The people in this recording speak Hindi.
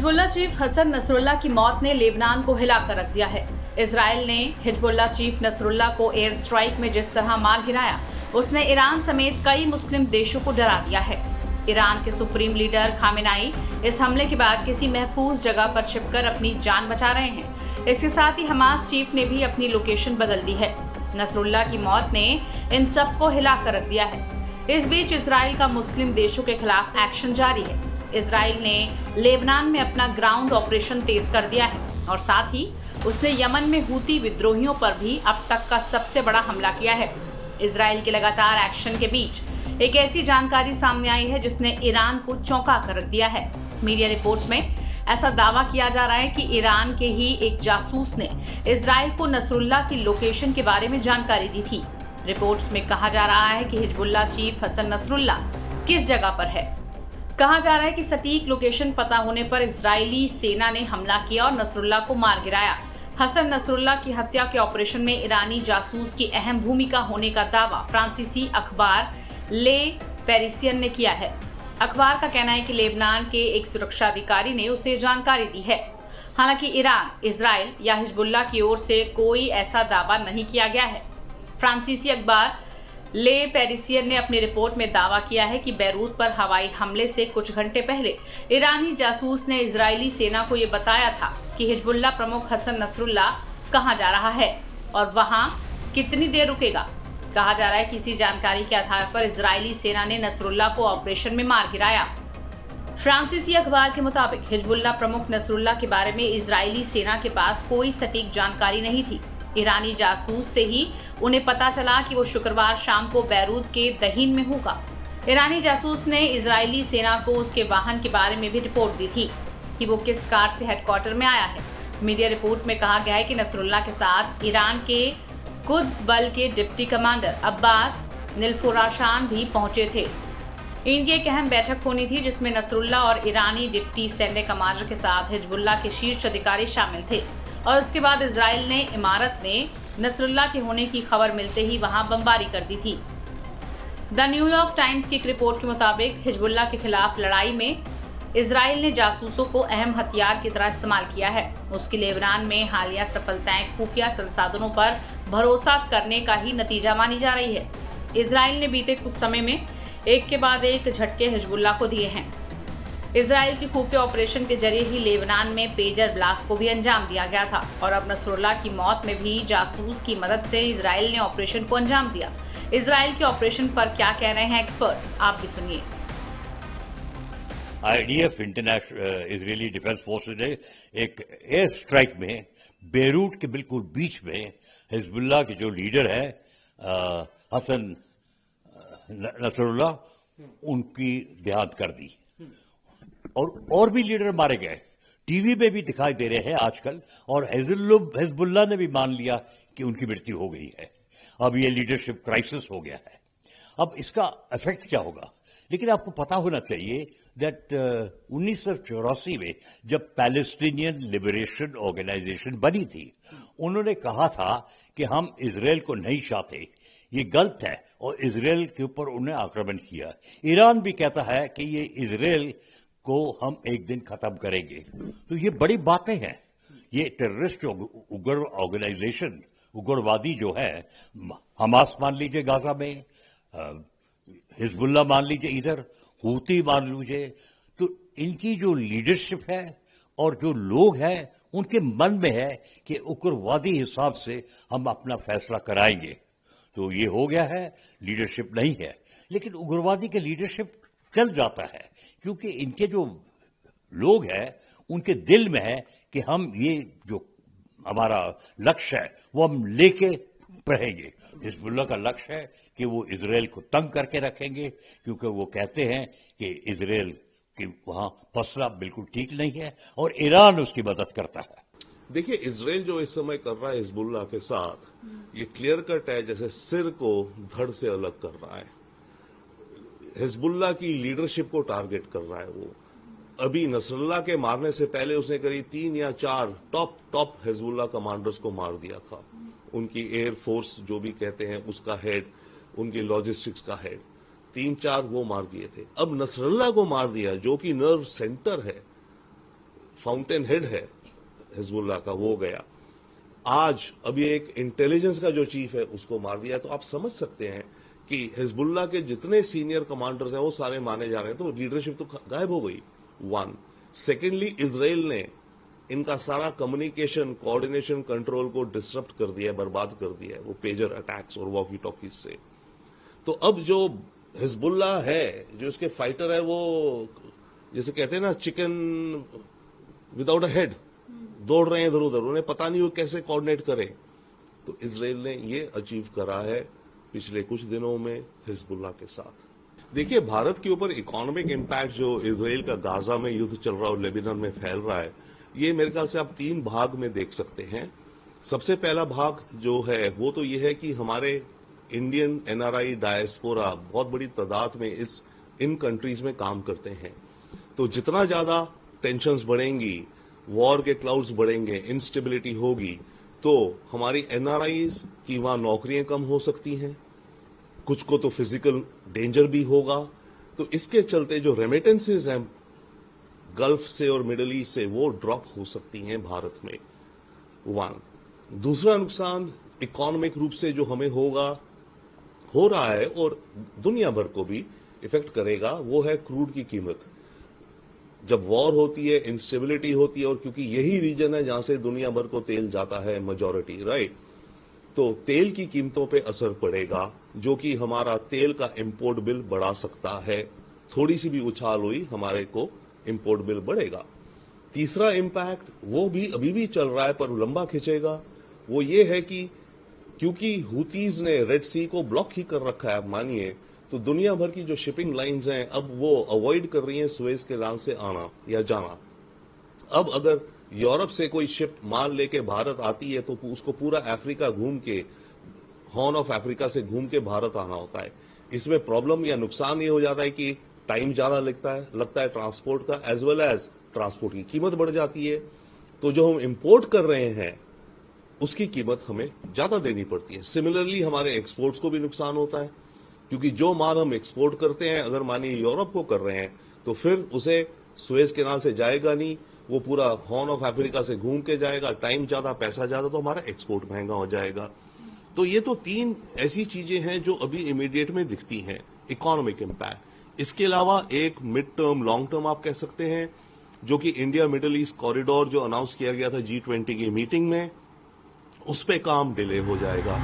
हिजबुल्लाह चीफ हसन नसरुल्लाह की मौत ने लेबनान को हिलाकर रख दिया है। इजराइल ने हिजबुल्लाह चीफ नसरुल्लाह को एयर स्ट्राइक में जिस तरह मार गिराया, उसने ईरान समेत कई मुस्लिम देशों को डरा दिया है। ईरान के सुप्रीम लीडर खामेनाई इस हमले के बाद किसी महफूज जगह पर छिपकर अपनी जान बचा रहे हैं। इसके साथ ही हमास चीफ ने भी अपनी लोकेशन बदल दी है। नसरुल्लाह की मौत ने इन सबको हिलाकर रख दिया है। इस बीच इजराइल का मुस्लिम देशों के खिलाफ एक्शन जारी है। इजराइल ने लेबनान में अपना ग्राउंड ऑपरेशन तेज कर दिया है और साथ ही उसने यमन में हूती विद्रोहियों पर भी अब तक का सबसे बड़ा हमला किया है। इजराइल के लगातार एक्शन के बीच एक ऐसी जानकारी सामने आई है जिसने ईरान को चौंका कर रख दिया है। मीडिया रिपोर्ट्स में ऐसा दावा किया जा रहा है कि ईरान के ही एक जासूस ने इजराइल को नसरुल्लाह की लोकेशन के बारे में जानकारी दी थी। रिपोर्ट्स में कहा जा रहा है कि हिजबुल्लाह चीफ हसन नसरुल्लाह किस जगह पर है। कहा जा रहा है कि सटीक लोकेशन पता होने पर इजरायली सेना ने हमला किया और नसरुल्लाह को मार गिराया। हसन नसरुल्लाह की हत्या के ऑपरेशन में ईरानी जासूस की अहम भूमिका होने का दावा फ्रांसीसी अखबार ले पेरिसियन ने किया है। अखबार का कहना है कि लेबनान के एक सुरक्षा अधिकारी ने उसे जानकारी दी है। हालांकि ईरान, इजराइल या हिजबुल्लाह की ओर से कोई ऐसा दावा नहीं किया गया है। फ्रांसीसी अखबार ले पेरिसियन ने अपनी रिपोर्ट में दावा किया है कि बैरूत पर हवाई हमले से कुछ घंटे पहले ईरानी जासूस ने इजरायली सेना को ये बताया था कि हिजबुल्लाह प्रमुख हसन नसरुल्लाह कहां जा रहा है और वहां कितनी देर रुकेगा। कहा जा रहा है कि इसी जानकारी के आधार पर इजरायली सेना ने नसरुल्लाह को ऑपरेशन में मार गिराया। फ्रांसीसी अखबार के मुताबिक हिजबुल्लाह प्रमुख नसरुल्लाह के बारे में इजरायली सेना के पास कोई सटीक जानकारी नहीं थी। ईरानी जासूस से ही उन्हें पता चला कि वो शुक्रवार शाम को बैरूत के दहीन में होगा। ईरानी जासूस ने इजरायली सेना को उसके वाहन के बारे में भी रिपोर्ट दी थी कि वो किस कार से हेडक्वार्टर में आया है। मीडिया रिपोर्ट में कहा गया है कि नसरुल्लाह के साथ ईरान के कुद्स बल के डिप्टी कमांडर अब्बास निलफुराशान भी पहुंचे थे। इनकी एक अहम बैठक होनी थी जिसमें नसरुल्लाह और ईरानी डिप्टी सैन्य कमांडर के साथ हिजबुल्लाह के शीर्ष अधिकारी शामिल थे और उसके बाद इजराइल ने इमारत में नसरुल्लाह के होने की खबर मिलते ही वहां बमबारी कर दी थी। द न्यूयॉर्क टाइम्स की एक रिपोर्ट के मुताबिक हिजबुल्लाह के खिलाफ लड़ाई में इजराइल ने जासूसों को अहम हथियार की तरह इस्तेमाल किया है। उसकी लेबनान में हालिया सफलताएं खुफिया संसाधनों पर भरोसा करने का ही नतीजा मानी जा रही है। इजराइल ने बीते कुछ समय में एक के बाद एक झटके हिजबुल्लाह को दिए हैं। इजराइल की खुफिया ऑपरेशन के जरिए ही लेबनान में पेजर ब्लास्ट को भी अंजाम दिया गया था और अब नसरुल्लाह की मौत में भी जासूस की मदद से इजराइल ने ऑपरेशन को अंजाम दिया। इजराइल के ऑपरेशन पर क्या कह रहे हैं एक्सपर्ट्स, आप भी सुनिए। IDF international Israeli defence forces ने एक एयर स्ट्राइक में बेरूट के बिल्कुल बीच में हिजबुल्लाह के जो लीडर है हसन नसरुल्लाह, उनकी देहांत कर दी और भी लीडर मारे गए। टीवी पे भी दिखाई दे रहे हैं आजकल और हिजबुल्लाह ने भी मान लिया कि उनकी मृत्यु हो गई है। अब ये लीडरशिप क्राइसिस हो गया है। अब इसका इफेक्ट क्या होगा, लेकिन आपको पता होना चाहिए दैट 1984 में जब पैलेस्टीनियन लिबरेशन ऑर्गेनाइजेशन बनी थी, उन्होंने कहा था कि हम इजराइल को नहीं चाहते, ये गलत है, और इजराइल के ऊपर उन्हें आक्रमण किया। ईरान भी कहता है कि ये इजराइल को हम एक दिन खत्म करेंगे। तो ये बड़ी बातें हैं। ये टेररिस्ट उग्र ऑर्गेनाइजेशन, उग्रवादी जो है, हमास मान लीजिए गाजा में, हिजबुल्लाह मान लीजिए इधर, हूती मान लीजिए, तो इनकी जो लीडरशिप है और जो लोग हैं उनके मन में है कि उग्रवादी हिसाब से हम अपना फैसला कराएंगे। तो ये हो गया है, लीडरशिप नहीं है। लेकिन उग्रवादी के लीडरशिप चल जाता है क्योंकि इनके जो लोग हैं उनके दिल में है कि हम ये जो हमारा लक्ष्य है वो हम लेके रहेंगे। हिजबुल्लाह का लक्ष्य है कि वो इजराइल को तंग करके रखेंगे क्योंकि वो कहते हैं कि इजराइल की वहां फसला बिल्कुल ठीक नहीं है और ईरान उसकी मदद करता है। देखिए, इजराइल जो इस समय कर रहा है हिजबुल्लाह के साथ, ये क्लियर कट है, जैसे सिर को धड़ से अलग कर रहा है। हिजबुल्लाह की लीडरशिप को टारगेट कर रहा है वो। अभी नसरुल्लाह के मारने से पहले उसने करीब 3 या 4 टॉप हिजबुल्लाह कमांडर्स को मार दिया था। उनकी एयर फोर्स जो भी कहते हैं उसका हेड, उनकी लॉजिस्टिक्स का हेड, 3-4 वो मार दिए थे। अब नसरुल्लाह को मार दिया जो कि नर्व सेंटर है फाउंटेन हेड है हिजबुल्लाह का वो गया, आज अभी एक इंटेलिजेंस का जो चीफ है उसको मार दिया। तो आप समझ सकते हैं कि हिजबुल्लाह के जितने सीनियर कमांडर्स हैं वो सारे माने जा रहे हैं, तो लीडरशिप तो गायब हो गई। वन, सेकेंडली इजराइल ने इनका सारा कम्युनिकेशन, कोऑर्डिनेशन, कंट्रोल को डिसरप्ट कर दिया है, बर्बाद कर दिया है, वो पेजर अटैक्स और वॉकी टॉकीज से। तो अब जो हिजबुल्लाह है, जो इसके फाइटर है, वो जैसे कहते हैं ना चिकन विदाउट अ हेड, दौड़ रहे हैं इधर उधर, उन्हें पता नहीं वो कैसे कोऑर्डिनेट करें। तो इजराइल ने ये अचीव करा है पिछले कुछ दिनों में हिजबुल्लाह के साथ। देखिए, भारत के ऊपर इकोनॉमिक इंपैक्ट जो इजराइल का गाजा में युद्ध चल रहा है और लेबनान में फैल रहा है, ये मेरे ख्याल से आप 3 भाग में देख सकते हैं। सबसे पहला भाग जो है वो तो ये है कि हमारे इंडियन एनआरआई डायस्पोरा बहुत बड़ी तादाद में इन कंट्रीज में काम करते हैं। तो जितना ज्यादा टेंशंस बढ़ेंगी, वॉर के क्लाउड्स बढ़ेंगे, इंस्टेबिलिटी होगी, तो हमारी एनआरआईज की वहां नौकरियां कम हो सकती हैं, कुछ को तो फिजिकल डेंजर भी होगा। तो इसके चलते जो रेमिटेंसेज हैं गल्फ से और मिडल ईस्ट से, वो ड्रॉप हो सकती हैं भारत में। वन, दूसरा नुकसान इकोनॉमिक रूप से जो हमें हो रहा है और दुनिया भर को भी इफेक्ट करेगा, वो है क्रूड की कीमत। जब वॉर होती है, इंस्टेबिलिटी होती है, और क्योंकि यही रीजन है जहां से दुनिया भर को तेल जाता है मेजॉरिटी, राइट, तो तेल की कीमतों पे असर पड़ेगा, जो कि हमारा तेल का इंपोर्ट बिल बढ़ा सकता है। थोड़ी सी भी उछाल हुई, हमारे को इंपोर्ट बिल बढ़ेगा। तीसरा इंपैक्ट वो भी अभी भी चल रहा है पर लंबा खिंचेगा, वो ये है कि क्योंकि हुतीज ने रेड सी को ब्लॉक ही कर रखा है, आप मानिए, तो दुनिया भर की जो शिपिंग लाइंस हैं अब वो अवॉइड कर रही हैं सुएज के नाम से आना या जाना। अब अगर यूरोप से कोई शिप माल लेके भारत आती है तो उसको पूरा अफ्रीका घूम के, हॉर्न ऑफ अफ्रीका से घूम के भारत आना होता है। इसमें प्रॉब्लम या नुकसान ये हो जाता है कि टाइम ज्यादा लगता है ट्रांसपोर्ट का, एज वेल एज ट्रांसपोर्ट की कीमत बढ़ जाती है। तो जो हम इंपोर्ट कर रहे हैं उसकी कीमत हमें ज्यादा देनी पड़ती है। सिमिलरली हमारे एक्सपोर्ट्स को भी नुकसान होता है, क्योंकि जो माल हम एक्सपोर्ट करते हैं, अगर मानिए यूरोप को कर रहे हैं, तो फिर उसे सुएज कैनाल से जाएगा नहीं, वो पूरा हॉर्न ऑफ अफ्रीका से घूम के जाएगा, टाइम ज्यादा, पैसा ज्यादा, तो हमारा एक्सपोर्ट महंगा हो जाएगा। तो ये तो 3 ऐसी चीजें हैं जो अभी इमीडिएट में दिखती हैं, इकोनॉमिक इंपैक्ट। इसके अलावा एक मिड टर्म, लॉन्ग टर्म आप कह सकते हैं, जो कि इंडिया मिडिल ईस्ट कॉरिडोर जो अनाउंस किया गया था G20 की मीटिंग में, उस पे काम डिले हो जाएगा।